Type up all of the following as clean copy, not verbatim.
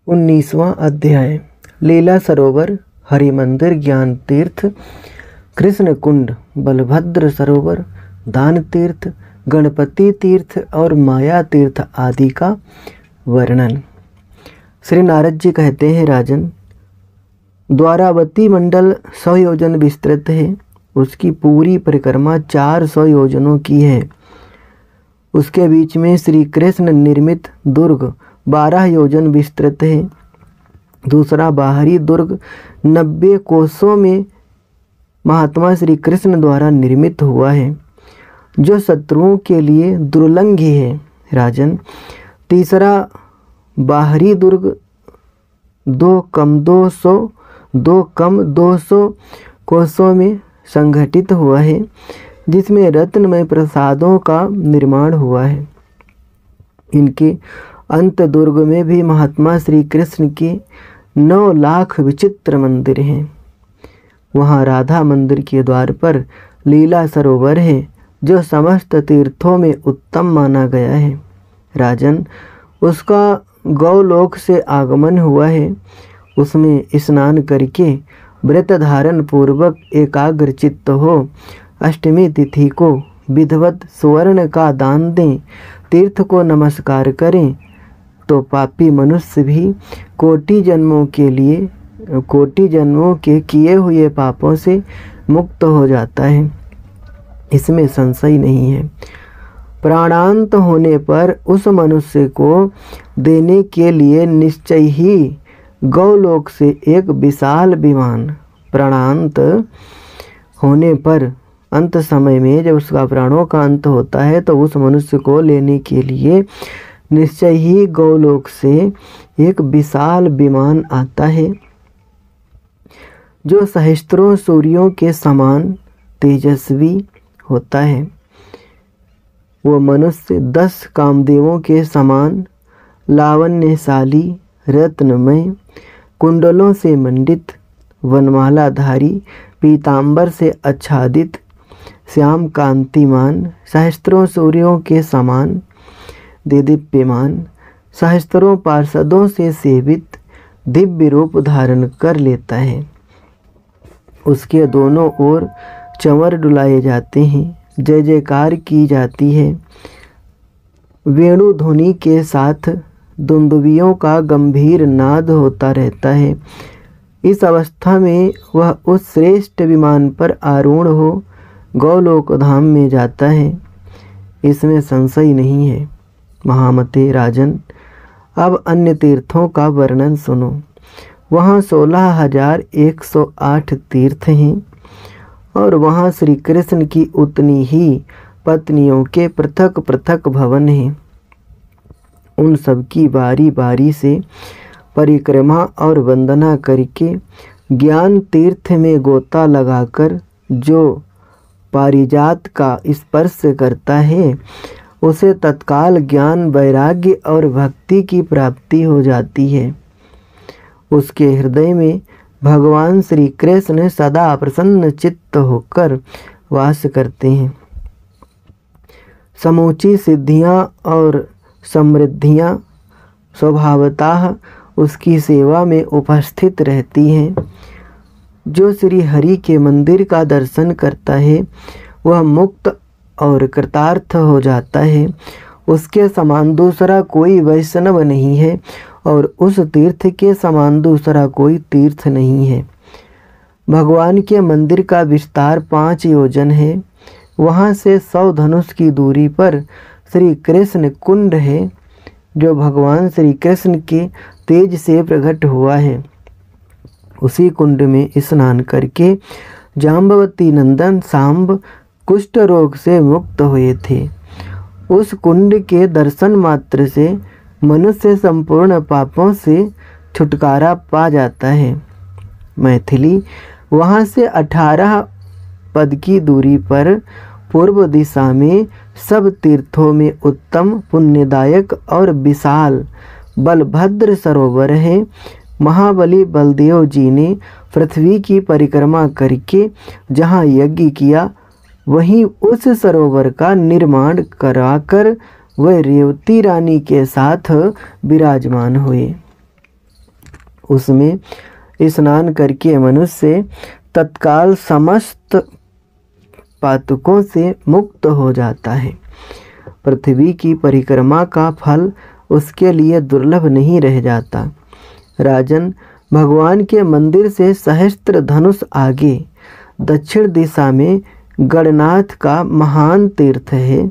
19वां अध्याय। लीला सरोवर, हरि मंदिर, ज्ञान तीर्थ, कृष्ण कुंड, बलभद्र सरोवर, दान तीर्थ, गणपति तीर्थ और माया तीर्थ आदि का वर्णन। श्री नारद जी कहते हैं, राजन, द्वारावती मंडल 100 योजन विस्तृत है। उसकी पूरी परिक्रमा 400 योजनों की है। उसके बीच में श्री कृष्ण निर्मित दुर्ग 12 योजन विस्तृत है। दूसरा बाहरी दुर्ग 90 कोसों में महात्मा श्री कृष्ण द्वारा निर्मित हुआ है, जो शत्रुओं के लिए दुर्लंघी है। राजन, तीसरा बाहरी दुर्ग 2 कम 200 कोसों में संगठित हुआ है, जिसमें रत्नमय प्रसादों का निर्माण हुआ है। इनके अंत दुर्ग में भी महात्मा श्री कृष्ण के 9 लाख विचित्र मंदिर हैं। वहाँ राधा मंदिर के द्वार पर लीला सरोवर है, जो समस्त तीर्थों में उत्तम माना गया है। राजन, उसका गौलोक से आगमन हुआ है। उसमें स्नान करके व्रत धारण पूर्वक एकाग्र चित्त हो अष्टमी तिथि को विधिवत सुवर्ण का दान दें, तीर्थ को नमस्कार करें, तो पापी मनुष्य भी कोटि जन्मों के किए हुए पापों से मुक्त हो जाता है। इसमें संशय नहीं है। प्राणांत होने पर उस मनुष्य को देने के लिए निश्चय ही गौलोक से एक विशाल विमान, प्राणांत होने पर अंत समय में जब उसका प्राणों का अंत होता है, तो उस मनुष्य को लेने के लिए निश्चय ही गौलोक से एक विशाल विमान आता है, जो सहस्त्रों सूर्यों के समान तेजस्वी होता है। वो मनुष्य 10 कामदेवों के समान लावण्यशाली, रत्नमय, कुंडलों से मंडित, वनमालाधारी, पीतांबर से आच्छादित, श्याम कांतिमान, सहस्त्रों सूर्यों के समान देदीप्यमान, सहस्त्रों पार्षदों से सेवित दिव्य रूप धारण कर लेता है। उसके दोनों ओर चंवर डुलाए जाते हैं, जय जयकार की जाती है। वेणु ध्वनि के साथ दुंदुभियों का गंभीर नाद होता रहता है। इस अवस्था में वह उस श्रेष्ठ विमान पर आरूढ़ हो गौलोक धाम में जाता है। इसमें संशय नहीं है। महामते राजन, अब अन्य तीर्थों का वर्णन सुनो। वहाँ 16,108 तीर्थ हैं और वहाँ श्री कृष्ण की उतनी ही पत्नियों के पृथक पृथक भवन हैं। उन सब की बारी बारी से परिक्रमा और वंदना करके ज्ञान तीर्थ में गोता लगाकर जो पारिजात का स्पर्श करता है, उसे तत्काल ज्ञान, वैराग्य और भक्ति की प्राप्ति हो जाती है। उसके हृदय में भगवान श्री कृष्ण सदा प्रसन्न चित्त होकर वास करते हैं। समूची सिद्धियां और समृद्धियां स्वभावतः उसकी सेवा में उपस्थित रहती हैं। जो श्री हरि के मंदिर का दर्शन करता है, वह मुक्त और कृतार्थ हो जाता है। उसके समान दूसरा कोई वैष्णव नहीं है और उस तीर्थ के समान दूसरा कोई तीर्थ नहीं है। भगवान के मंदिर का विस्तार 5 योजन है। वहाँ से 100 धनुष की दूरी पर श्री कृष्ण कुंड है, जो भगवान श्री कृष्ण के तेज से प्रकट हुआ है। उसी कुंड में स्नान करके जाम्बवती नंदन सांब कुष्ठ रोग से मुक्त हुए थे। उस कुंड के दर्शन मात्र से मनुष्य संपूर्ण पापों से छुटकारा पा जाता है। मैथिली, वहाँ से 18 पद की दूरी पर पूर्व दिशा में सब तीर्थों में उत्तम, पुण्यदायक और विशाल बलभद्र सरोवर है। महाबली बलदेव जी ने पृथ्वी की परिक्रमा करके जहाँ यज्ञ किया, वहीं उस सरोवर का निर्माण कराकर वह रेवती रानी के साथ विराजमान हुए। उसमें स्नान करके मनुष्य तत्काल समस्त पातकों से मुक्त हो जाता है। पृथ्वी की परिक्रमा का फल उसके लिए दुर्लभ नहीं रह जाता। राजन, भगवान के मंदिर से सहस्त्र धनुष आगे दक्षिण दिशा में गणनाथ का महान तीर्थ है।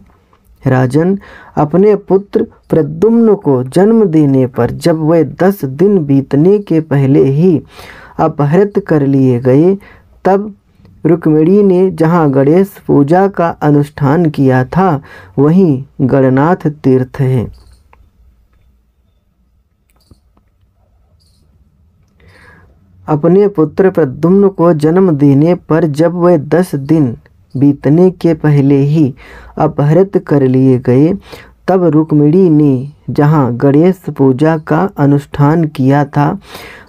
राजन, अपने पुत्र प्रद्युम्न को जन्म देने पर जब वे 10 दिन बीतने के पहले ही अपहृत कर लिए गए, तब रुक्मिणी ने जहाँ गणेश पूजा का अनुष्ठान किया था वहीं गणनाथ तीर्थ है। अपने पुत्र प्रद्युम्न को जन्म देने पर जब वे 10 दिन बीतने के पहले ही अपहृत कर लिए गए, तब रुक्मिणी ने जहाँ गणेश पूजा का अनुष्ठान किया था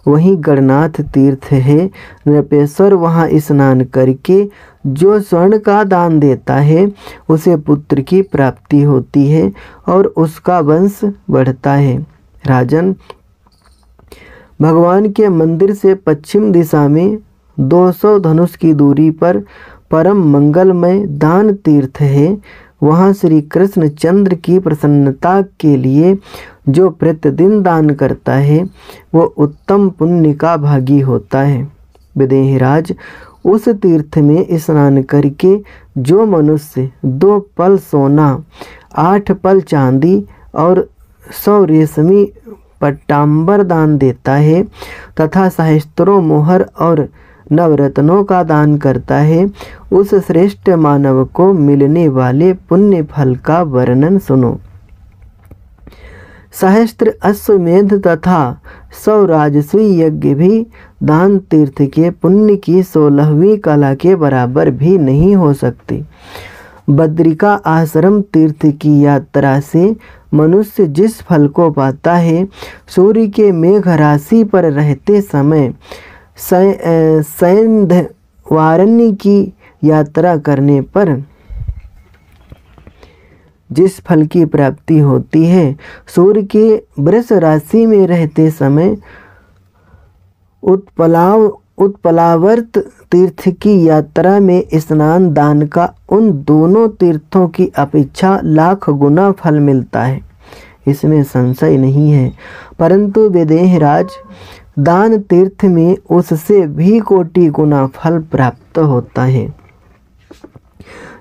वहीं गणनाथ तीर्थ है। नृपेश्वर वहाँ स्नान करके जो स्वर्ण का दान देता है उसे पुत्र की प्राप्ति होती है और उसका वंश बढ़ता है। राजन, भगवान के मंदिर से पश्चिम दिशा में 200 धनुष की दूरी पर परम मंगलमय दान तीर्थ है। वहाँ श्री कृष्ण चंद्र की प्रसन्नता के लिए जो प्रतिदिन दान करता है वो उत्तम पुण्य का भागी होता है। विदेहराज, उस तीर्थ में स्नान करके जो मनुष्य 2 पल सोना, 8 पल चांदी और 100 रेशमी पट्टांबर दान देता है तथा सहस्त्रों मोहर और नवरत्नों का दान करता है, उस श्रेष्ठ मानव को मिलने वाले पुण्य फल का वर्णन सुनो। सहस्त्र अश्वमेध तथा 100 राजस्वी यज्ञ भी दान तीर्थ के पुण्य की 16वीं कला के बराबर भी नहीं हो सकती। बद्रिका आश्रम तीर्थ की यात्रा से मनुष्य जिस फल को पाता है, सूर्य के मेघ राशि पर रहते समय सैंधवारण्य की यात्रा करने पर जिस फल की प्राप्ति होती है, सूर्य के वृष राशि में रहते समय उत्पलावर्त तीर्थ की यात्रा में स्नान दान का उन दोनों तीर्थों की अपेक्षा लाख गुना फल मिलता है, इसमें संशय नहीं है। परंतु विदेहराज, दान तीर्थ में उससे भी कोटि गुना फल प्राप्त होता है।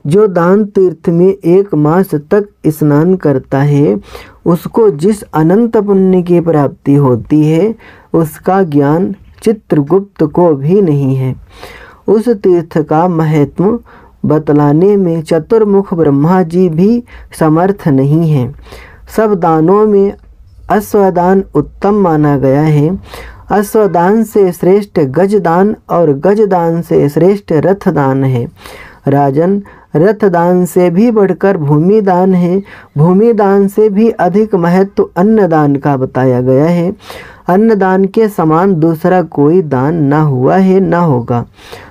जो दान तीर्थ में 1 मास तक स्नान करता है, उसको जिस अनंत पुण्य की प्राप्ति होती है उसका ज्ञान चित्रगुप्त को भी नहीं है। उस तीर्थ का महत्व बतलाने में चतुर्मुख ब्रह्मा जी भी समर्थ नहीं है। सब दानों में अश्वदान उत्तम माना गया है। अश्वदान से श्रेष्ठ गजदान और गजदान से श्रेष्ठ रथदान है। राजन, रथदान से भी बढ़कर भूमि दान है। भूमि दान से भी अधिक महत्व अन्नदान का बताया गया है। अन्नदान के समान दूसरा कोई दान ना हुआ है ना होगा,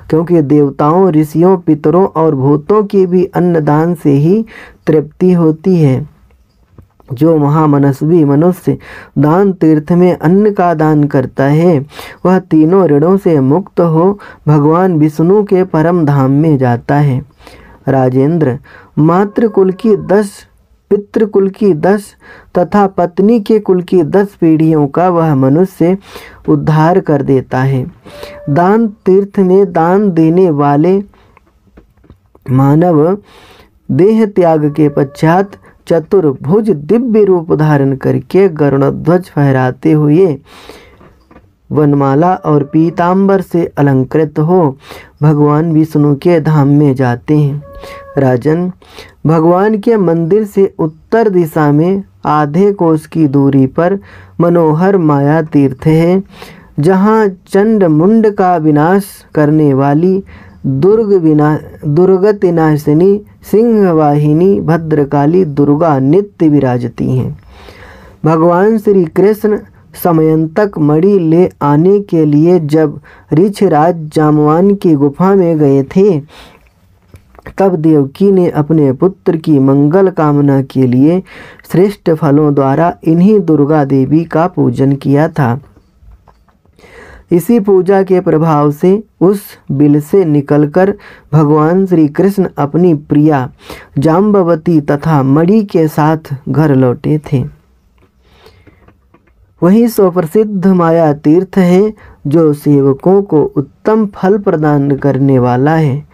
क्योंकि देवताओं, ऋषियों, पितरों और भूतों की भी अन्नदान से ही तृप्ति होती है। जो महामनस्वी मनुष्य दान तीर्थ में अन्न का दान करता है वह तीनों ऋणों से मुक्त हो भगवान विष्णु के परम धाम में जाता है। राजेंद्र, मातृकुल की 10, पितृकुल की 10 तथा पत्नी के कुल की 10 पीढ़ियों का वह मनुष्य उद्धार कर देता है। दान तीर्थ में दान देने वाले मानव देह त्याग के पश्चात चतुर्भुज दिव्य रूप धारण करके गरुड़ध्वज फहराते हुए वनमाला और पीतांबर से अलंकृत हो भगवान विष्णु के धाम में जाते हैं। राजन, भगवान के मंदिर से उत्तर दिशा में आधे कोस की दूरी पर मनोहर माया तीर्थ है, जहाँ चंड मुंड का विनाश करने वाली दुर्गति नाशिनी सिंहवाहिनी भद्रकाली दुर्गा नित्य विराजती हैं। भगवान श्री कृष्ण समयंतक मणि ले आने के लिए जब ऋषिराज जामवान की गुफा में गए थे, तब देवकी ने अपने पुत्र की मंगल कामना के लिए श्रेष्ठ फलों द्वारा इन्हीं दुर्गा देवी का पूजन किया था। इसी पूजा के प्रभाव से उस बिल से निकलकर भगवान श्री कृष्ण अपनी प्रिया जाम्बवती तथा मणि के साथ घर लौटे थे। वही सुप्रसिद्ध माया तीर्थ है जो सेवकों को उत्तम फल प्रदान करने वाला है।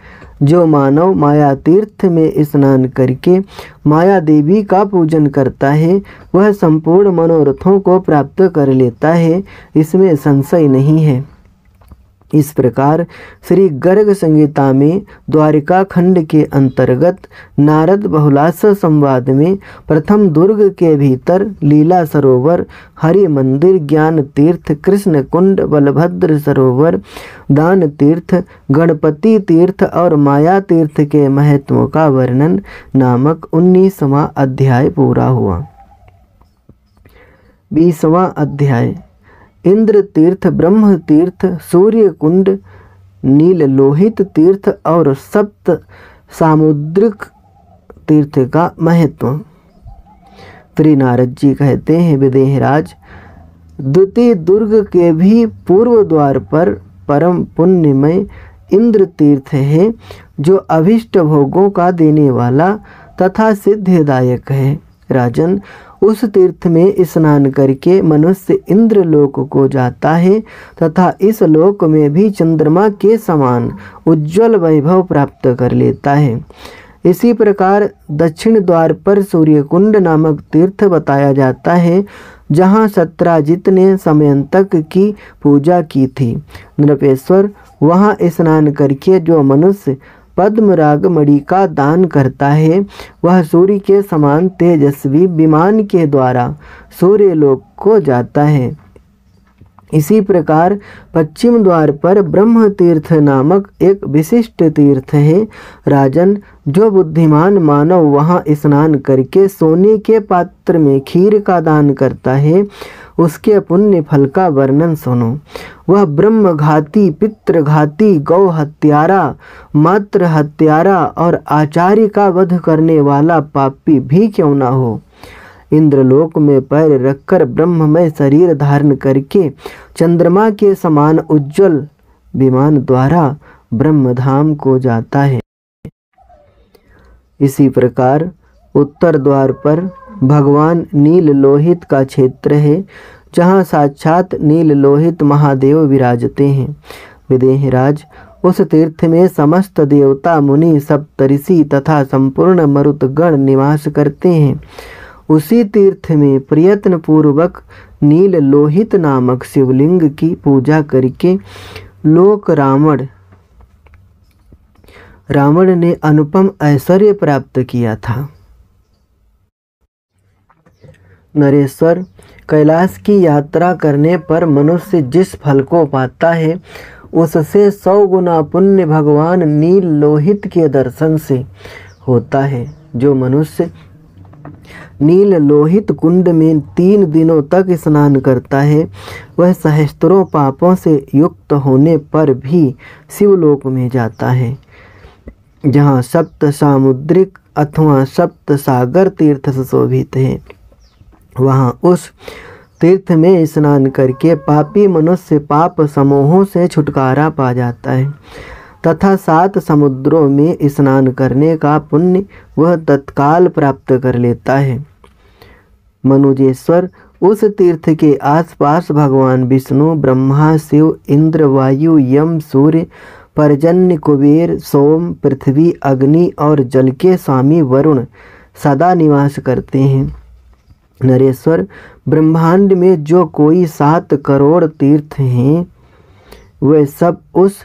जो मानव माया तीर्थ में स्नान करके माया देवी का पूजन करता है वह संपूर्ण मनोरथों को प्राप्त कर लेता है, इसमें संशय नहीं है। इस प्रकार श्री गर्ग संहिता में द्वारिका खंड के अंतर्गत नारद बहुलास संवाद में प्रथम दुर्ग के भीतर लीला सरोवर, हरि मंदिर, ज्ञान तीर्थ, कृष्ण कुंड, बलभद्र सरोवर, दान तीर्थ, गणपति तीर्थ और माया तीर्थ के महत्व का वर्णन नामक 19वां अध्याय पूरा हुआ। 20वां अध्याय इंद्र तीर्थ, ब्रह्म तीर्थ, सूर्य कुंड, नील लोहित तीर्थ और सप्त सामुद्रिक तीर्थ का महत्व। श्री नारद जी कहते हैं, विदेहराज, द्वितीय दुर्ग के भी पूर्व द्वार पर परम पुण्यमय इंद्र तीर्थ है जो अभिष्ट भोगों का देने वाला तथा सिद्धिदायक है। राजन, उस तीर्थ में स्नान करके मनुष्य इंद्र लोक को जाता है तथा इस लोक में भी चंद्रमा के समान उज्ज्वल वैभव प्राप्त कर लेता है। इसी प्रकार दक्षिण द्वार पर सूर्य कुंड नामक तीर्थ बताया जाता है जहाँ सत्राजित ने समयंतक की पूजा की थी। नृपेश्वर, वहाँ स्नान करके जो मनुष्य पद्मराग मणि का दान करता है वह सूर्य के समान तेजस्वी विमान के द्वारा सूर्य लोक को जाता है। इसी प्रकार पश्चिम द्वार पर ब्रह्म तीर्थ नामक एक विशिष्ट तीर्थ है। राजन, जो बुद्धिमान मानव वहाँ स्नान करके सोने के पात्र में खीर का दान करता है उसके पुण्य फल का वर्णन सुनो। वह ब्रह्मघाती, पितृघाती, गौ हत्यारा, मातृ हत्यारा और आचार्य का वध करने वाला पापी भी क्यों न हो, इंद्रलोक में पैर रखकर ब्रह्ममय शरीर धारण करके चंद्रमा के समान उज्ज्वल विमान द्वारा ब्रह्मधाम को जाता है। इसी प्रकार उत्तर द्वार पर भगवान नील लोहित का क्षेत्र है जहाँ साक्षात नील लोहित महादेव विराजते हैं। विदेहराज, उस तीर्थ में समस्त देवता, मुनि, सप्तऋषि तथा संपूर्ण मरुतगण निवास करते हैं। उसी तीर्थ में प्रयत्न पूर्वक नील लोहित नामक शिवलिंग की पूजा करके लोक रावण ने अनुपम ऐश्वर्य प्राप्त किया था। नरेश्वर, कैलाश की यात्रा करने पर मनुष्य जिस फल को पाता है उससे 100 गुना पुण्य भगवान नील लोहित के दर्शन से होता है। जो मनुष्य नील लोहित कुंड में 3 दिनों तक स्नान करता है वह सहस्त्रों पापों से युक्त होने पर भी शिवलोक में जाता है जहाँ सप्त सामुद्रिक अथवा सप्त सागर तीर्थ सुशोभित है। वहाँ उस तीर्थ में स्नान करके पापी मनुष्य पाप समूहों से छुटकारा पा जाता है तथा 7 समुद्रों में स्नान करने का पुण्य वह तत्काल प्राप्त कर लेता है। मनुजेश्वर, उस तीर्थ के आसपास भगवान विष्णु, ब्रह्मा, शिव, इंद्र, वायु, यम, सूर्य, पर्जन्य, कुबेर, सोम, पृथ्वी, अग्नि और जल के स्वामी वरुण सदा निवास करते हैं। नरेश्वर, ब्रह्मांड में जो कोई 7 करोड़ तीर्थ हैं वे सब उस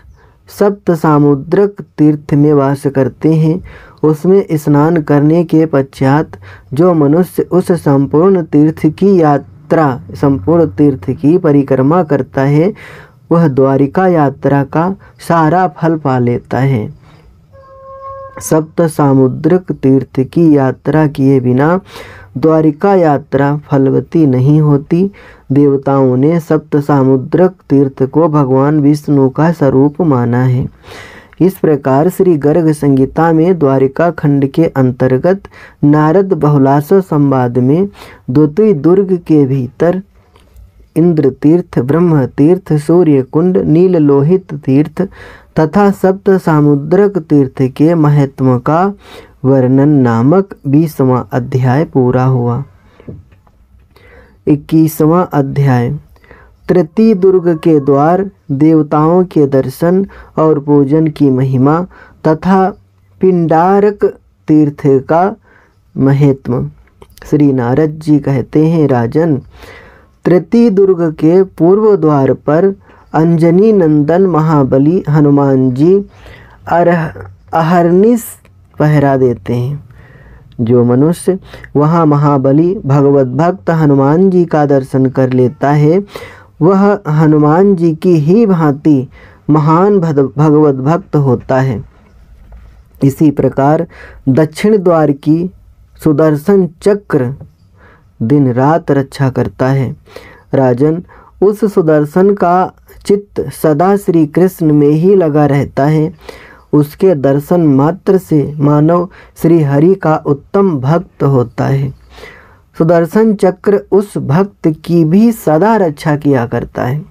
सप्त सामुद्रिक तीर्थ में वास करते हैं। उसमें स्नान करने के पश्चात जो मनुष्य उस संपूर्ण तीर्थ की परिक्रमा करता है वह द्वारिका यात्रा का सारा फल पा लेता है। सप्त सामुद्रिक तीर्थ की यात्रा किए बिना द्वारिका यात्रा फलवती नहीं होती। देवताओं ने सप्त सामुद्रिक तीर्थ को भगवान विष्णु का स्वरूप माना है। इस प्रकार श्री गर्ग संहिता में द्वारिका खंड के अंतर्गत नारद बहुलास संवाद में द्वितीय दुर्ग के भीतर इंद्र तीर्थ, ब्रह्म तीर्थ, सूर्य कुंड, नील लोहित तीर्थ तथा सप्त सामुद्रक तीर्थ के महत्व का वर्णन नामक 20वां अध्याय पूरा हुआ। 21वां अध्याय तृतीय दुर्ग के द्वार, देवताओं के दर्शन और पूजन की महिमा तथा पिंडारक तीर्थ का महत्व। श्री नारद जी कहते हैं, राजन, तृतीय दुर्ग के पूर्व द्वार पर अंजनी नंदन महाबली हनुमान जी अहर्निश पहरा देते हैं। जो मनुष्य वहाँ महाबली भगवत भक्त हनुमान जी का दर्शन कर लेता है, वह हनुमान जी की ही भांति महान भगवत भक्त होता है। इसी प्रकार दक्षिण द्वार की सुदर्शन चक्र दिन रात रक्षा करता है। राजन, उस सुदर्शन का चित्त सदा श्री कृष्ण में ही लगा रहता है। उसके दर्शन मात्र से मानव श्री हरि का उत्तम भक्त होता है। सुदर्शन चक्र उस भक्त की भी सदा रक्षा किया करता है।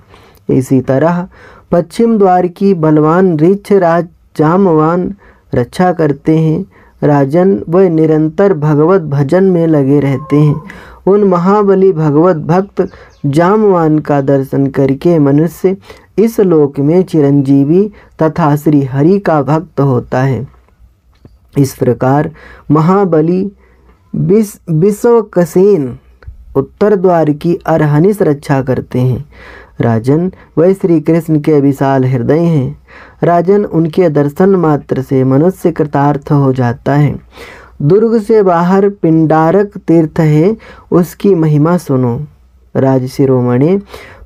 इसी तरह पश्चिम द्वार की बलवान ऋक्षराज जामवान रक्षा करते हैं। राजन, वे निरंतर भगवत भजन में लगे रहते हैं। उन महाबली भगवत भक्त जामवान का दर्शन करके मनुष्य इस लोक में चिरंजीवी तथा श्री हरि का भक्त होता है। इस प्रकार महाबली विश्वक्सेन उत्तर द्वार की अरहनिश रक्षा करते हैं। राजन, वह श्री कृष्ण के विशाल हृदय हैं। राजन, उनके दर्शन मात्र से मनुष्य कृतार्थ हो जाता है। दुर्ग से बाहर पिंडारक तीर्थ है, उसकी महिमा सुनो। राज शिरोमणि,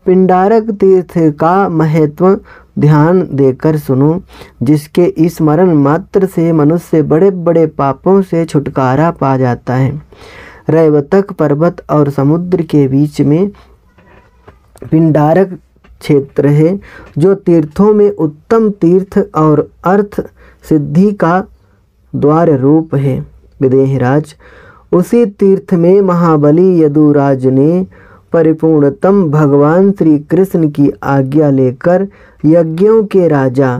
पिंडारक तीर्थ का महत्व ध्यान देकर सुनो, जिसके स्मरण मात्र से मनुष्य बड़े बड़े पापों से छुटकारा पा जाता है। रैवतक पर्वत और समुद्र के बीच में पिंडारक क्षेत्र है, जो तीर्थों में उत्तम तीर्थ और अर्थ सिद्धि का द्वार रूप है। विदेहराज, उसी तीर्थ में महाबली यदुराज ने परिपूर्णतम भगवान श्री कृष्ण की आज्ञा लेकर यज्ञों के राजा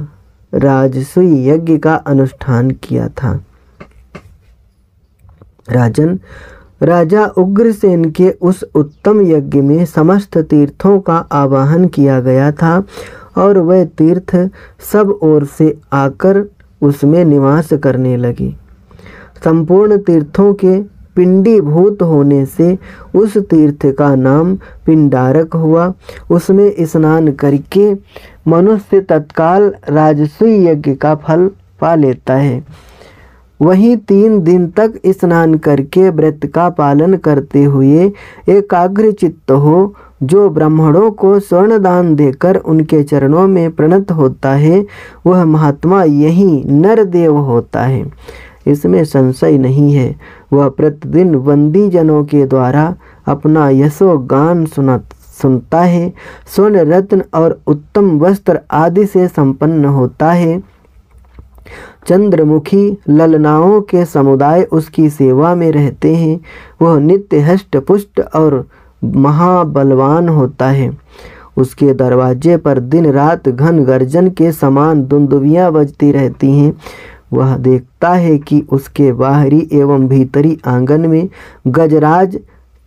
राजसूय यज्ञ का अनुष्ठान किया था। राजन, राजा उग्रसेन के उस उत्तम यज्ञ में समस्त तीर्थों का आवाहन किया गया था और वह तीर्थ सब ओर से आकर उसमें निवास करने लगे। संपूर्ण तीर्थों के पिंडीभूत होने से उस तीर्थ का नाम पिंडारक हुआ। उसमें स्नान करके मनुष्य तत्काल राजसूय यज्ञ का फल पा लेता है। वहीं 3 दिन तक स्नान करके व्रत का पालन करते हुए एकाग्र चित्त हो, जो ब्राह्मणों को स्वर्ण दान देकर उनके चरणों में प्रणत होता है, वह महात्मा यही नरदेव होता है। इसमें संशय नहीं है। वह प्रतिदिन बंदी जनों के द्वारा अपना यशोगान सुनता है, स्वर्ण रत्न और उत्तम वस्त्र आदि से संपन्न होता है। चंद्रमुखी ललनाओं के समुदाय उसकी सेवा में रहते हैं। वह नित्य हष्ट पुष्ट और महाबलवान होता है। उसके दरवाजे पर दिन रात घन गर्जन के समान दुंदुभियाँ बजती रहती हैं। वह देखता है कि उसके बाहरी एवं भीतरी आंगन में गजराज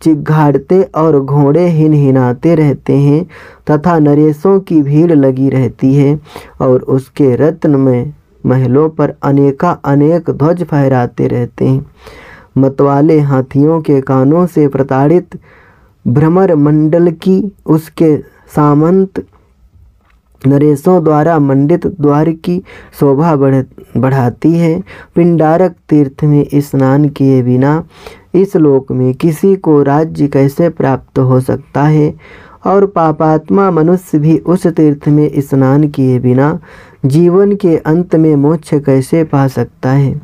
चिघाड़ते और घोड़े हिनहिनाते रहते हैं तथा नरेशों की भीड़ लगी रहती है और उसके रत्न में महलों पर अनेक ध्वज फहराते रहते हैं। मतवाले हाथियों के कानों से प्रताड़ित भ्रमर मंडल की उसके सामंत नरेशों द्वारा मंडित द्वार की शोभा बढ़ाती है। पिंडारक तीर्थ में स्नान किए बिना इस लोक में किसी को राज्य कैसे प्राप्त हो सकता है और पापात्मा मनुष्य भी उस तीर्थ में स्नान किए बिना जीवन के अंत में मोक्ष कैसे पा सकता है।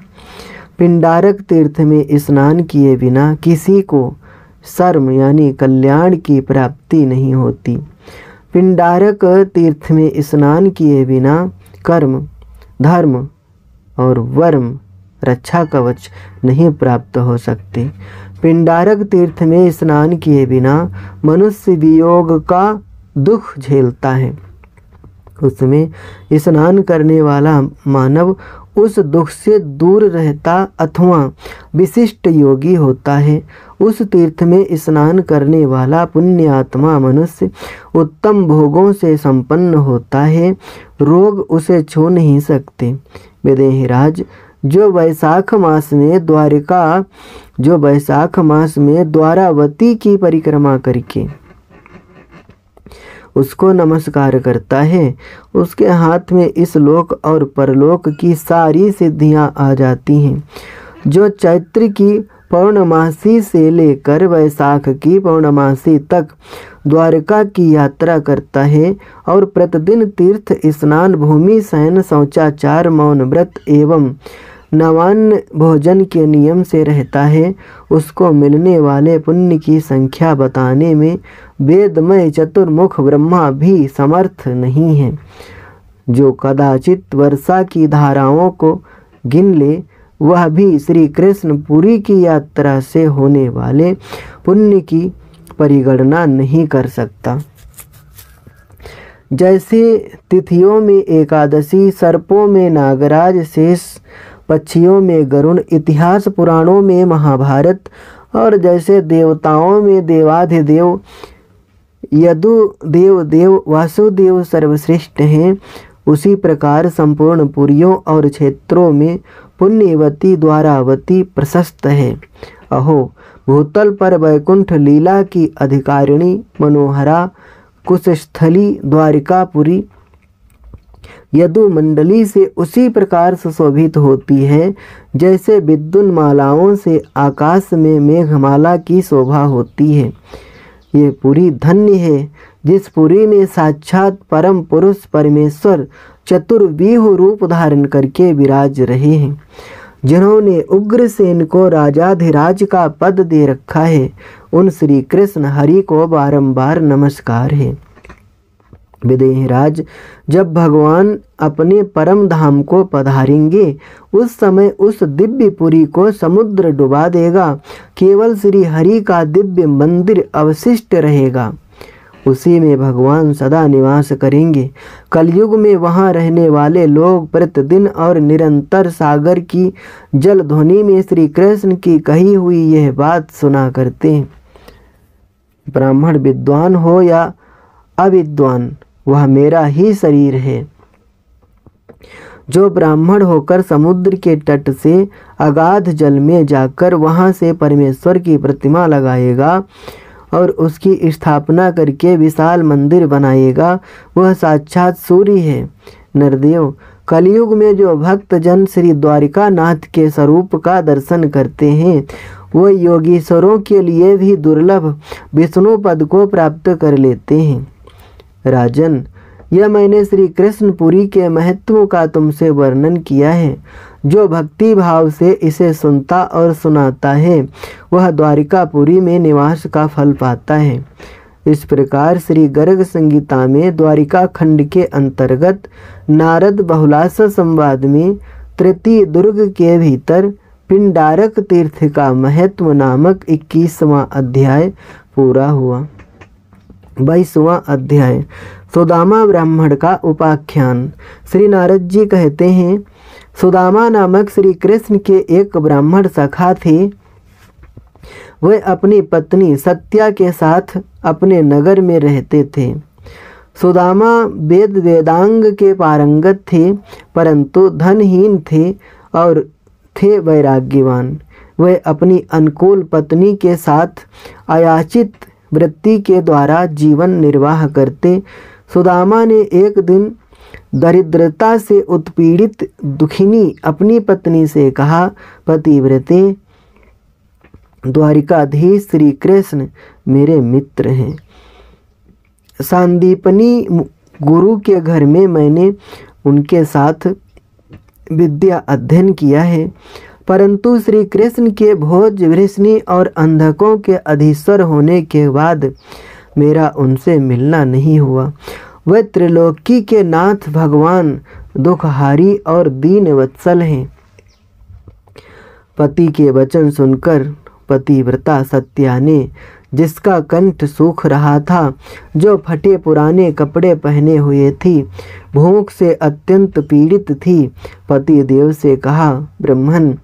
पिंडारक तीर्थ में स्नान किए बिना किसी को सर्म यानी कल्याण की प्राप्ति नहीं होती। पिंडारक तीर्थ में स्नान किए बिना कर्म, धर्म और वर्म रक्षा कवच नहीं प्राप्त हो सकते। पिंडारक तीर्थ में स्नान किए बिना मनुष्य वियोग का दुख झेलता है। उसमें स्नान करने वाला मानव उस दुख से दूर रहता अथवा विशिष्ट योगी होता है। उस तीर्थ में स्नान करने वाला पुण्यात्मा मनुष्य उत्तम भोगों से संपन्न होता है। रोग उसे छू नहीं सकते। विदेहराज, जो वैशाख मास में द्वारावती की परिक्रमा करके उसको नमस्कार करता है, उसके हाथ में इस लोक और परलोक की सारी सिद्धियां आ जाती हैं। जो चैत्र की पौर्णमासी से लेकर वैशाख की पौर्णमासी तक द्वारका की यात्रा करता है और प्रतिदिन तीर्थ स्नान, भूमि शयन, शौचाचार, मौन व्रत एवं नवान्न भोजन के नियम से रहता है, उसको मिलने वाले पुण्य की संख्या बताने में वेदमय चतुर्मुख ब्रह्मा भी समर्थ नहीं है। जो कदाचित वर्षा की धाराओं को गिन ले, वह भी श्री कृष्ण पुरी की यात्रा से होने वाले पुण्य की परिगणना नहीं कर सकता। जैसे तिथियों में एकादशी, सर्पों में नागराज, शेष पक्षियों में गरुण, इतिहास पुराणों में महाभारत और जैसे देवताओं में देवाधिदेव यदुदेव वासुदेव सर्वश्रेष्ठ हैं, उसी प्रकार संपूर्ण पुरियों और क्षेत्रों में पुण्यवती द्वारावती प्रशस्त है। अहो, भूतल पर वैकुंठ लीला की अधिकारिणी मनोहरा कुशस्थली द्वारिकापुरी यदु मंडली से उसी प्रकार सुशोभित होती है जैसे विद्युन मालाओं से आकाश में मेघमाला की शोभा होती है। ये पुरी धन्य है जिस पुरी में साक्षात परम पुरुष परमेश्वर चतुर्व्यूह रूप धारण करके विराज रहे हैं। जिन्होंने उग्रसेन को राजाधिराज का पद दे रखा है, उन श्री कृष्ण हरि को बारंबार नमस्कार है। विदेहराज, जब भगवान अपने परम धाम को पधारेंगे, उस समय उस दिव्य पुरी को समुद्र डुबा देगा। केवल श्री हरि का दिव्य मंदिर अवशिष्ट रहेगा। उसी में भगवान सदा निवास करेंगे। कलयुग में वहाँ रहने वाले लोग प्रतिदिन और निरंतर सागर की जल ध्वनि में श्री कृष्ण की कही हुई यह बात सुना करते हैं। ब्राह्मण विद्वान हो या अविद्वान, वह मेरा ही शरीर है। जो ब्राह्मण होकर समुद्र के तट से अगाध जल में जाकर वहाँ से परमेश्वर की प्रतिमा लगाएगा और उसकी स्थापना करके विशाल मंदिर बनाएगा, वह साक्षात सूर्य है। नरदेव, कलयुग में जो भक्त जन श्री द्वारिका नाथ के स्वरूप का दर्शन करते हैं, वह योगीश्वरों के लिए भी दुर्लभ विष्णु पद को प्राप्त कर लेते हैं। राजन, यह मैंने श्री कृष्णपुरी के महत्व का तुमसे वर्णन किया है। जो भक्ति भाव से इसे सुनता और सुनाता है, वह द्वारिकापुरी में निवास का फल पाता है। इस प्रकार श्री गर्ग संगीता में द्वारिका खंड के अंतर्गत नारद बहुलास संवाद में तृतीय दुर्ग के भीतर पिंडारक तीर्थ का महत्व नामक 21वां अध्याय पूरा हुआ। 22वां अध्याय, सुदामा ब्राह्मण का उपाख्यान। श्री नारद जी कहते हैं, सुदामा नामक श्री कृष्ण के एक ब्राह्मण सखा थे। वे अपनी पत्नी सत्या के साथ अपने नगर में रहते थे। सुदामा वेदांग के पारंगत थे, परंतु धनहीन थे और थे वैराग्यवान। वे अपनी अनुकूल पत्नी के साथ अयाचित वृत्ति के द्वारा जीवन निर्वाह करते। सुदामा ने एक दिन दरिद्रता से उत्पीड़ित दुखिनी अपनी पत्नी से कहा, पतिव्रते, द्वारिकाधीश श्री कृष्ण मेरे मित्र हैं। सांदीपनी गुरु के घर में मैंने उनके साथ विद्या अध्ययन किया है, परंतु श्री कृष्ण के भोज वृष्णि और अंधकों के अधीश्वर होने के बाद मेरा उनसे मिलना नहीं हुआ। वे त्रिलोकी के नाथ भगवान दुखहारी और दीन वत्सल हैं। पति के वचन सुनकर पतिव्रता सत्या ने, जिसका कंठ सूख रहा था, जो फटे पुराने कपड़े पहने हुए थी, भूख से अत्यंत पीड़ित थी, पति देव से कहा, ब्रह्मन,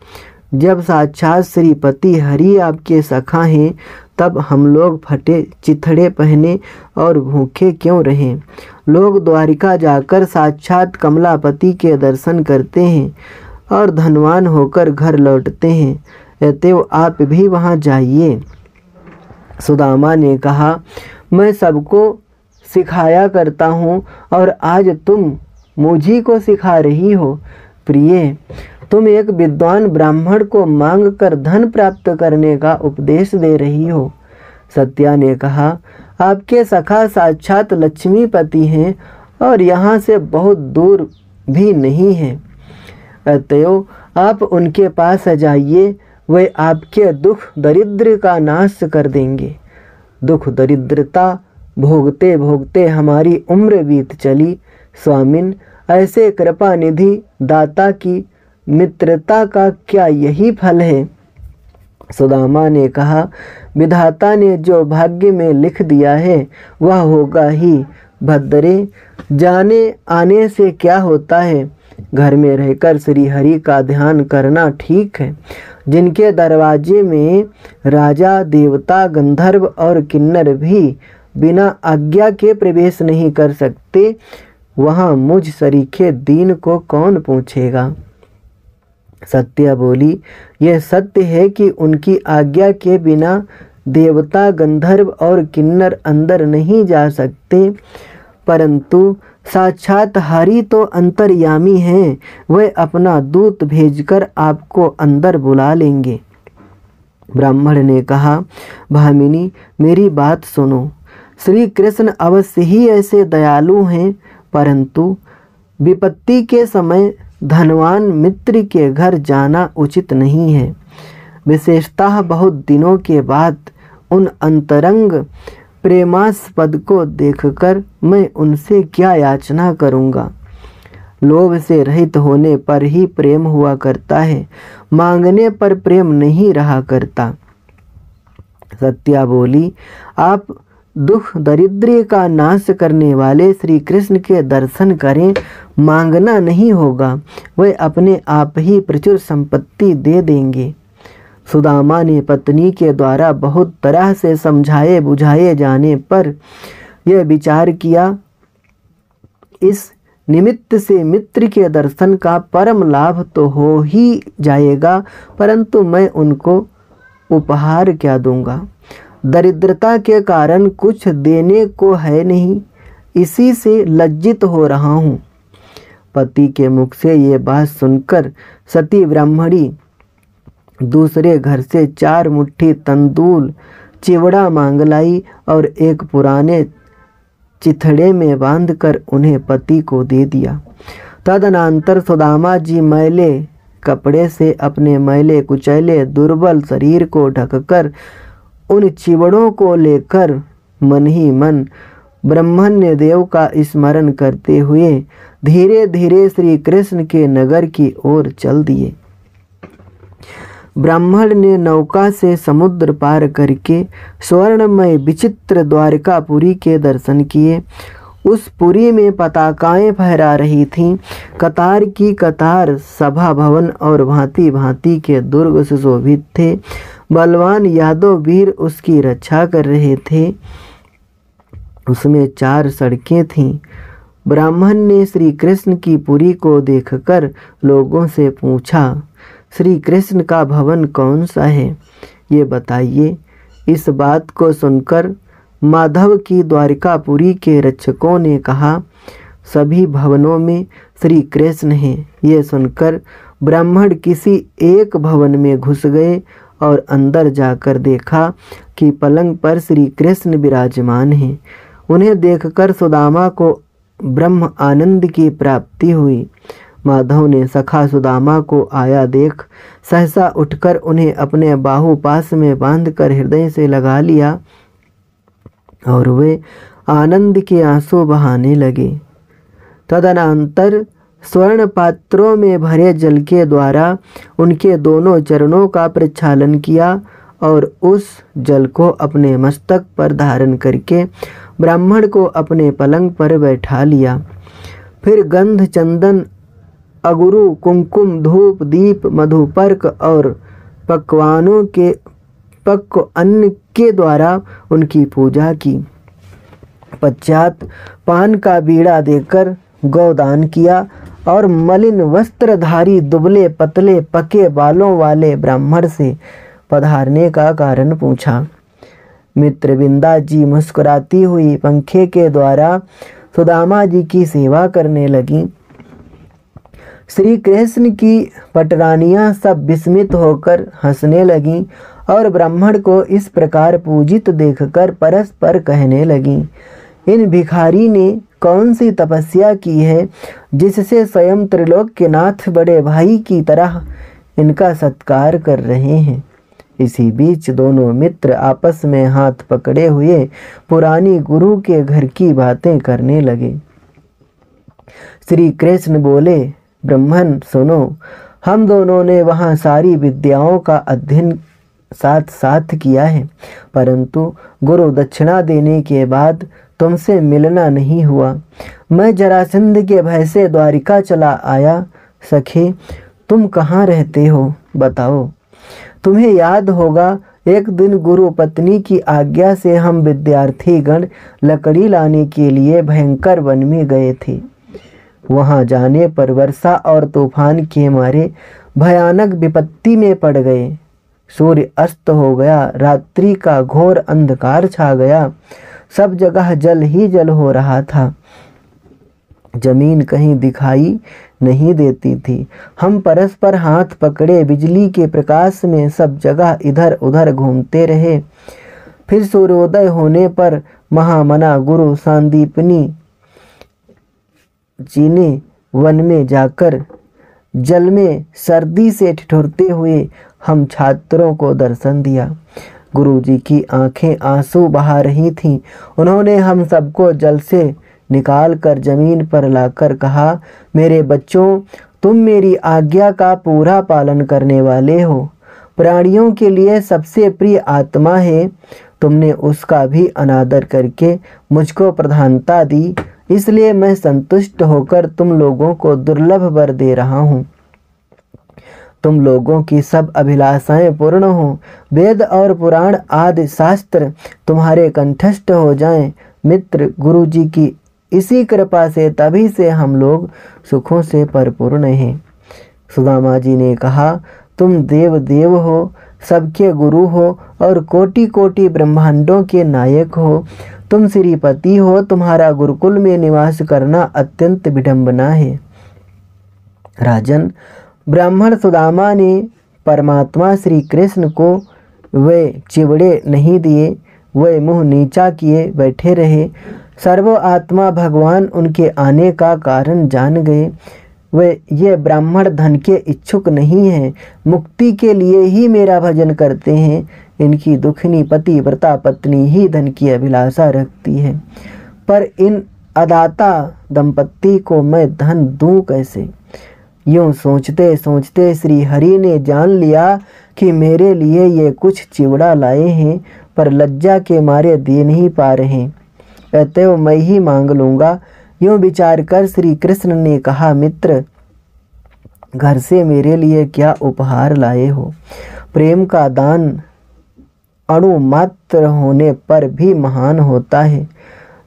जब साक्षात श्रीपति हरि आपके सखा हैं, तब हम लोग फटे चिथड़े पहने और भूखे क्यों रहें? लोग द्वारिका जाकर साक्षात कमलापति के दर्शन करते हैं और धनवान होकर घर लौटते हैं, अतएव आप भी वहाँ जाइए। सुदामा ने कहा, मैं सबको सिखाया करता हूँ और आज तुम मुझी को सिखा रही हो। प्रिय, तुम एक विद्वान ब्राह्मण को मांग कर धन प्राप्त करने का उपदेश दे रही हो। सत्या ने कहा, आपके सखा साक्षात लक्ष्मीपति हैं और यहाँ से बहुत दूर भी नहीं है, अतएव आप उनके पास जाइए, वे आपके दुख दरिद्र का नाश कर देंगे। दुख दरिद्रता भोगते भोगते हमारी उम्र बीत चली। स्वामिन, ऐसे कृपा निधि दाता की मित्रता का क्या यही फल है? सुदामा ने कहा, विधाता ने जो भाग्य में लिख दिया है वह होगा ही। भद्रे, जाने आने से क्या होता है? घर में रहकर श्री हरि का ध्यान करना ठीक है। जिनके दरवाजे में राजा, देवता, गंधर्व और किन्नर भी बिना आज्ञा के प्रवेश नहीं कर सकते, वहाँ मुझ सरीखे दीन को कौन पूछेगा? सत्या बोली, यह सत्य है कि उनकी आज्ञा के बिना देवता, गंधर्व और किन्नर अंदर नहीं जा सकते, परंतु साक्षात हरि तो अंतर्यामी हैं, वे अपना दूत भेजकर आपको अंदर बुला लेंगे। ब्राह्मण ने कहा, भामिनी, मेरी बात सुनो। श्री कृष्ण अवश्य ही ऐसे दयालु हैं, परंतु विपत्ति के समय धनवान मित्र के घर जाना उचित नहीं है। विशेषतः बहुत दिनों के बाद उन अंतरंग प्रेमास्पद को देखकर मैं उनसे क्या याचना करूँगा। लोभ से रहित होने पर ही प्रेम हुआ करता है, मांगने पर प्रेम नहीं रहा करता। सत्या बोली, आप दुख दरिद्र का नाश करने वाले श्री कृष्ण के दर्शन करें, मांगना नहीं होगा, वे अपने आप ही प्रचुर संपत्ति दे देंगे। सुदामा ने पत्नी के द्वारा बहुत तरह से समझाए बुझाए जाने पर यह विचार किया, इस निमित्त से मित्र के दर्शन का परम लाभ तो हो ही जाएगा, परंतु मैं उनको उपहार क्या दूंगा? दरिद्रता के कारण कुछ देने को है नहीं, इसी से लज्जित हो रहा हूँ। पति के मुख से ये बात सुनकर सती ब्राह्मणी दूसरे घर से 4 मुट्ठी तंदूल चिवड़ा मांग लाई और एक पुराने चिथड़े में बांधकर उन्हें पति को दे दिया। तदनंतर सुदामा जी मैले कपड़े से अपने मैले कुचैले दुर्बल शरीर को ढककर उन चिवड़ों को लेकर मन ही मन ब्रह्मण्य देव का स्मरण करते हुए धीरे धीरे श्री कृष्ण के नगर की ओर चल दिए। ब्राह्मण ने नौका से समुद्र पार करके स्वर्णमय विचित्र द्वारकापुरी के दर्शन किए। उस पुरी में पताकाएं फहरा रही थीं, कतार की कतार सभा भवन और भांति भांति के दुर्ग सुशोभित थे। बलवान यादव वीर उसकी रक्षा कर रहे थे। उसमें 4 सड़कें थीं। ब्राह्मण ने श्री कृष्ण की पुरी को देखकर लोगों से पूछा, श्री कृष्ण का भवन कौन सा है, ये बताइए। इस बात को सुनकर माधव की द्वारकापुरी के रक्षकों ने कहा, सभी भवनों में श्री कृष्ण हैं। ये सुनकर ब्राह्मण किसी एक भवन में घुस गए और अंदर जाकर देखा कि पलंग पर श्री कृष्ण विराजमान हैं। उन्हें देखकर सुदामा को ब्रह्म आनंद की प्राप्ति हुई। माधव ने सखा सुदामा को आया देख सहसा उठकर उन्हें अपने बाहु पास में बांधकर हृदय से लगा लिया और वे आनंद के आंसू बहाने लगे। तदनंतर स्वर्ण पात्रों में भरे जल के द्वारा उनके दोनों चरणों का प्रक्षालन किया और उस जल को अपने मस्तक पर धारण करके ब्राह्मण को अपने पलंग पर बैठा लिया। फिर गंध, चंदन, अगुरु, कुमकुम, धूप, दीप, मधुपर्क और पक्व अन्न के द्वारा उनकी पूजा की। पश्चात पान का बीड़ा देकर गौदान किया और मलिन वस्त्रधारी दुबले पतले पके बालों वाले ब्राह्मण से पधारने का कारण पूछा। मित्रविंदा जी मुस्कुराती हुई पंखे के द्वारा सुदामा जी की सेवा करने लगी। श्री कृष्ण की पटरानियां सब विस्मित होकर हंसने लगीं और ब्राह्मण को इस प्रकार पूजित देखकर परस्पर कहने लगीं, इन भिखारी ने कौन सी तपस्या की है जिससे स्वयं त्रिलोक्यनाथ बड़े भाई की तरह इनका सत्कार कर रहे हैं। इसी बीच दोनों मित्र आपस में हाथ पकड़े हुए पुरानी गुरु के घर की बातें करने लगे। श्री कृष्ण बोले, ब्राह्मण सुनो, हम दोनों ने वहाँ सारी विद्याओं का अध्ययन साथ साथ किया है, परंतु गुरु दक्षिणा देने के बाद तुमसे मिलना नहीं हुआ। मैं जरासंध के भय से द्वारिका चला आया। सखे, तुम कहाँ रहते हो बताओ। तुम्हें याद होगा एक दिन गुरु पत्नी की आज्ञा से हम विद्यार्थी गण लकड़ी लाने के लिए भयंकर वन में गए थे। वहां जाने पर वर्षा और तूफान के मारे भयानक विपत्ति में पड़ गए। सूर्य अस्त हो गया, रात्रि का घोर अंधकार छा गया, सब जगह जल ही जल हो रहा था, जमीन कहीं दिखाई नहीं देती थी। हम परस्पर हाथ पकड़े बिजली के प्रकाश में सब जगह इधर उधर घूमते रहे। फिर सूर्योदय होने पर महामना गुरु सांदीपनी जी ने वन में जाकर जल में सर्दी से ठिठुरते हुए हम छात्रों को दर्शन दिया। गुरुजी की आंखें आंसू बहा रही थीं। उन्होंने हम सबको जल से निकाल कर जमीन पर लाकर कहा, मेरे बच्चों, तुम मेरी आज्ञा का पूरा पालन करने वाले हो। प्राणियों के लिए सबसे प्रिय आत्मा है। तुमने उसका भी अनादर करके मुझको प्रधानता दी, इसलिए मैं संतुष्ट होकर तुम लोगों को दुर्लभ वर दे रहा हूँ। तुम लोगों की सब अभिलाषाएं पूर्ण हो, वेद और पुराण आदि शास्त्र तुम्हारे कंठस्थ हो जाएं। मित्र, गुरुजी की इसी कृपा से तभी से हम लोग सुखों से परिपूर्ण हैं। सुदामा जी ने कहा, तुम देव देव हो, सबके गुरु हो और कोटि कोटि ब्रह्मांडों के नायक हो। तुम श्रीपति हो, तुम्हारा गुरुकुल में निवास करना अत्यंत विडंबना है। राजन, ब्राह्मण सुदामा ने परमात्मा श्री कृष्ण को वे चिवड़े नहीं दिए, वे मुंह नीचा किए बैठे रहे। सर्व आत्मा भगवान उनके आने का कारण जान गए। वे ये ब्राह्मण धन के इच्छुक नहीं हैं, मुक्ति के लिए ही मेरा भजन करते हैं। इनकी दुखनी पति व्रता पत्नी ही धन की अभिलाषा रखती है, पर इन अदाता दंपत्ति को मैं धन दूं कैसे। यूं सोचते सोचते श्री हरि ने जान लिया कि मेरे लिए ये कुछ चिवड़ा लाए हैं, पर लज्जा के मारे दे नहीं पा रहे, अतएव मैं ही मांग लूँगा। यूं विचार कर श्री कृष्ण ने कहा, मित्र, घर से मेरे लिए क्या उपहार लाए हो। प्रेम का दान अणु मात्र होने पर भी महान होता है।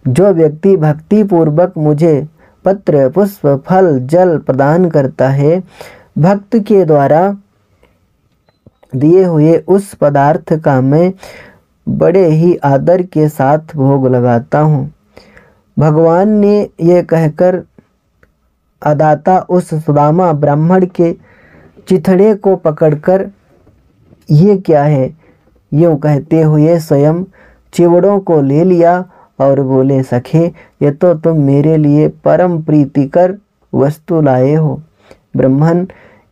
जो व्यक्ति भक्ति पूर्वक मुझे पत्र पुष्प फल जल प्रदान करता है, भक्त के द्वारा दिए हुए उस पदार्थ का मैं बड़े ही आदर के साथ भोग लगाता हूँ। भगवान ने ये कहकर अदाता उस सुदामा ब्राह्मण के चिथड़े को पकड़कर, ये क्या है, यूँ कहते हुए स्वयं चिवड़ों को ले लिया और बोले, सखे, ये तो तुम मेरे लिए परम प्रीतिकर वस्तु लाए हो। ब्राह्मण,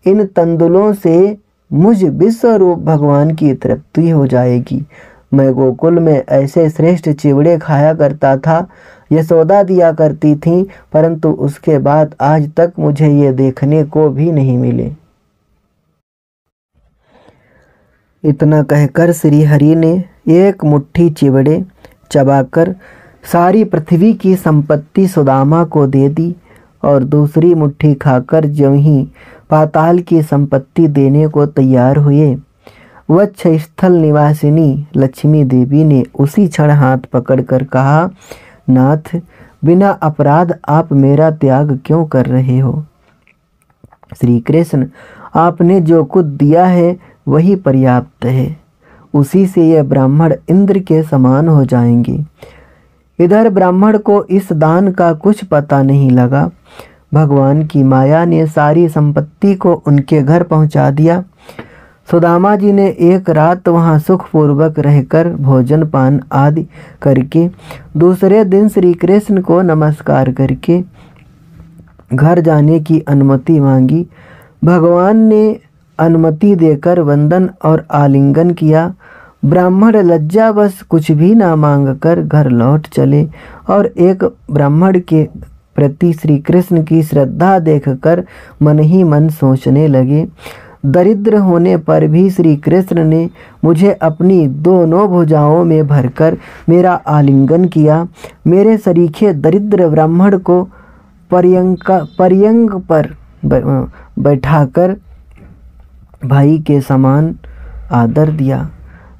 इन तंदुलों से मुझ विश्वरूप भगवान की तृप्ति हो जाएगी। मैं गोकुल में ऐसे श्रेष्ठ चिवड़े खाया करता था, यशोदा दिया करती थी, परंतु उसके बाद आज तक मुझे ये देखने को भी नहीं मिले। इतना कहकर श्री हरि ने एक मुट्ठी चिवड़े चबाकर सारी पृथ्वी की संपत्ति सुदामा को दे दी और दूसरी मुट्ठी खाकर ज्यों ही पाताल की संपत्ति देने को तैयार हुए, वक्ष स्थल निवासिनी लक्ष्मी देवी ने उसी क्षण हाथ पकड़कर कहा, नाथ, बिना अपराध आप मेरा त्याग क्यों कर रहे हो? श्री कृष्ण, आपने जो कुछ दिया है वही पर्याप्त है, उसी से यह ब्राह्मण इंद्र के समान हो जाएंगे। इधर ब्राह्मण को इस दान का कुछ पता नहीं लगा। भगवान की माया ने सारी संपत्ति को उनके घर पहुंचा दिया। सुदामा जी ने एक रात वहां सुखपूर्वक रहकर भोजन पान आदि करके दूसरे दिन श्री कृष्ण को नमस्कार करके घर जाने की अनुमति मांगी। भगवान ने अनुमति देकर वंदन और आलिंगन किया। ब्राह्मण लज्जावश कुछ भी ना मांगकर घर लौट चले और एक ब्राह्मण के प्रति श्री कृष्ण की श्रद्धा देखकर मन ही मन सोचने लगे, दरिद्र होने पर भी श्री कृष्ण ने मुझे अपनी दोनों भुजाओं में भरकर मेरा आलिंगन किया। मेरे सरीखे दरिद्र ब्राह्मण को पर्यंक पर बैठाकर भाई के समान आदर दिया।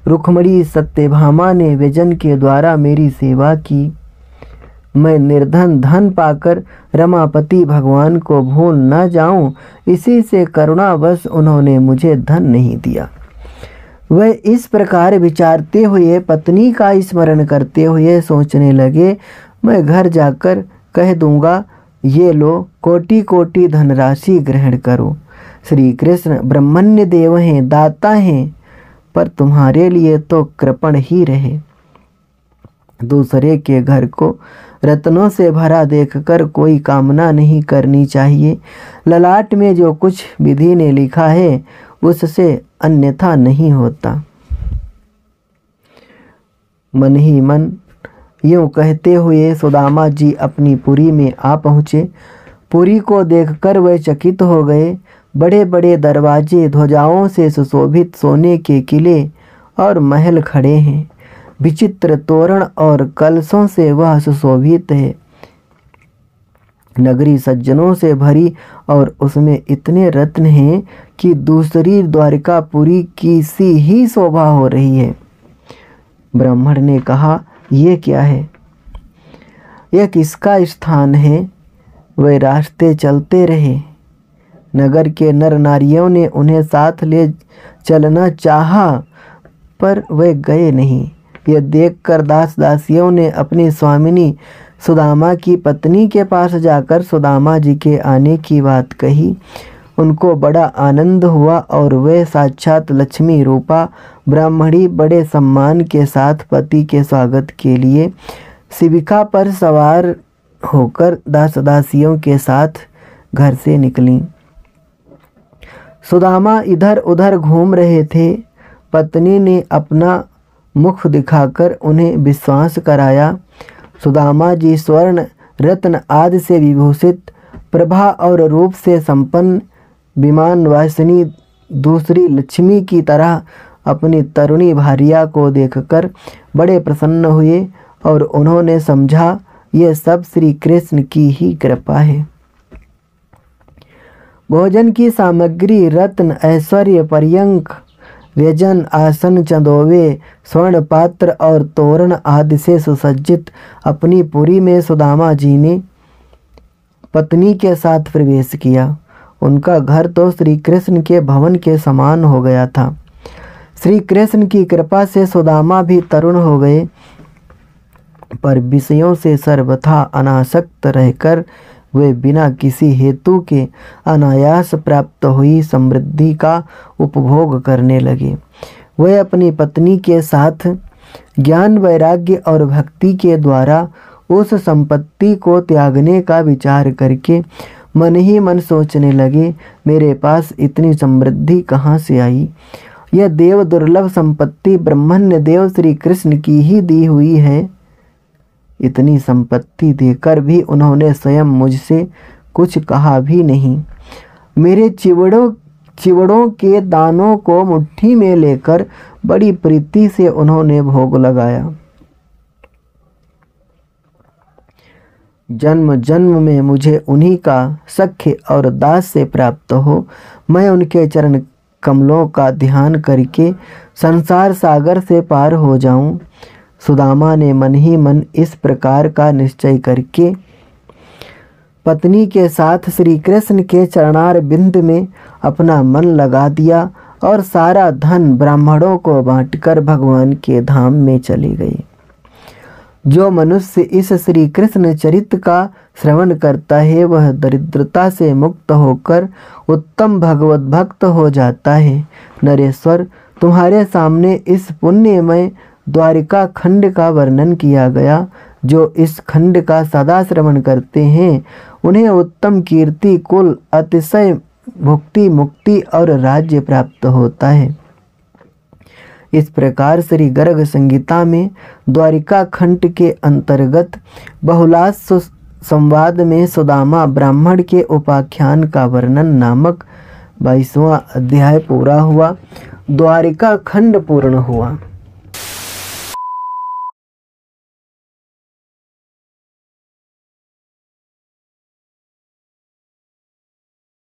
रुक्मणी सत्यभामा ने व्यजन के द्वारा मेरी सेवा की। मैं निर्धन धन पाकर रमापति भगवान को भूल न जाऊं, इसी से करुणावश उन्होंने मुझे धन नहीं दिया। वह इस प्रकार विचारते हुए पत्नी का स्मरण करते हुए सोचने लगे, मैं घर जाकर कह दूंगा, ये लो कोटि कोटि धनराशि ग्रहण करो। श्री कृष्ण ब्रह्मण्य देव हैं, दाता हैं, पर तुम्हारे लिए तो कृपण ही रहे। दूसरे के घर को रत्नों से भरा देखकर कोई कामना नहीं करनी चाहिए। ललाट में जो कुछ विधि ने लिखा है उससे अन्यथा नहीं होता। मन ही मन यूँ कहते हुए सुदामा जी अपनी पुरी में आ पहुँचे। पुरी को देखकर वे चकित हो गए। बड़े बड़े दरवाजे, ध्वजाओं से सुशोभित सोने के किले और महल खड़े हैं। विचित्र तोरण और कलशों से वह सुशोभित है। नगरी सज्जनों से भरी और उसमें इतने रत्न हैं कि दूसरी द्वारिकापुरी की सी ही शोभा हो रही है। ब्राह्मण ने कहा, ये क्या है? यह किसका स्थान है? वे रास्ते चलते रहे। नगर के नर नारियों ने उन्हें साथ ले चलना चाहा, पर वे गए नहीं। यह देखकर दास दासियों ने अपनी स्वामिनी सुदामा की पत्नी के पास जाकर सुदामा जी के आने की बात कही। उनको बड़ा आनंद हुआ और वे साक्षात लक्ष्मी रूपा ब्राह्मणी बड़े सम्मान के साथ पति के स्वागत के लिए शिविका पर सवार होकर दास दासियों के साथ घर से निकलीं। सुदामा इधर उधर घूम रहे थे। पत्नी ने अपना मुख दिखाकर उन्हें विश्वास कराया। सुदामा जी स्वर्ण रत्न आदि से विभूषित, प्रभा और रूप से संपन्न, विमान वासिनी दूसरी लक्ष्मी की तरह अपनी तरुणी भार्या को देखकर बड़े प्रसन्न हुए और उन्होंने समझा यह सब श्री कृष्ण की ही कृपा है। भोजन की सामग्री, रत्न, ऐश्वर्य, पर्यंक, व्यजन, आसन, चंदोवे, स्वर्ण पात्र और तोरण आदि से सुसज्जित अपनी पुरी में सुदामा जी ने पत्नी के साथ प्रवेश किया। उनका घर तो श्री कृष्ण के भवन के समान हो गया था। श्री कृष्ण की कृपा से सुदामा भी तरुण हो गए, पर विषयों से सर्वथा अनासक्त रहकर वे बिना किसी हेतु के अनायास प्राप्त हुई समृद्धि का उपभोग करने लगे। वे अपनी पत्नी के साथ ज्ञान, वैराग्य और भक्ति के द्वारा उस संपत्ति को त्यागने का विचार करके मन ही मन सोचने लगे, मेरे पास इतनी समृद्धि कहाँ से आई? यह देव दुर्लभ संपत्ति ब्रह्मण्य देव श्री कृष्ण की ही दी हुई है। इतनी संपत्ति देकर भी उन्होंने स्वयं मुझसे कुछ कहा भी नहीं। मेरे चिवड़ों के दानों को मुट्ठी में लेकर बड़ी प्रीति से उन्होंने भोग लगाया। जन्म जन्म में मुझे उन्हीं का सख्य और दास से प्राप्त हो, मैं उनके चरण कमलों का ध्यान करके संसार सागर से पार हो जाऊं। सुदामा ने मन ही मन इस प्रकार का निश्चय करके पत्नी के साथ श्री कृष्ण के चरणार बिंद में अपना मन लगा दिया और सारा धन ब्राह्मणों को बांटकर भगवान के धाम में चली गई। जो मनुष्य इस श्री कृष्ण चरित्र का श्रवण करता है वह दरिद्रता से मुक्त होकर उत्तम भगवत भक्त हो जाता है। नरेश्वर, तुम्हारे सामने इस पुण्यमय द्वारिका खंड का वर्णन किया गया। जो इस खंड का सदा श्रवण करते हैं उन्हें उत्तम कीर्ति, कुल, अतिशय भुक्ति, मुक्ति और राज्य प्राप्त होता है। इस प्रकार श्री गर्ग संहिता में द्वारिका खंड के अंतर्गत बहुलास संवाद में सुदामा ब्राह्मण के उपाख्यान का वर्णन नामक 22वां अध्याय पूरा हुआ। द्वारिका खंड पूर्ण हुआ।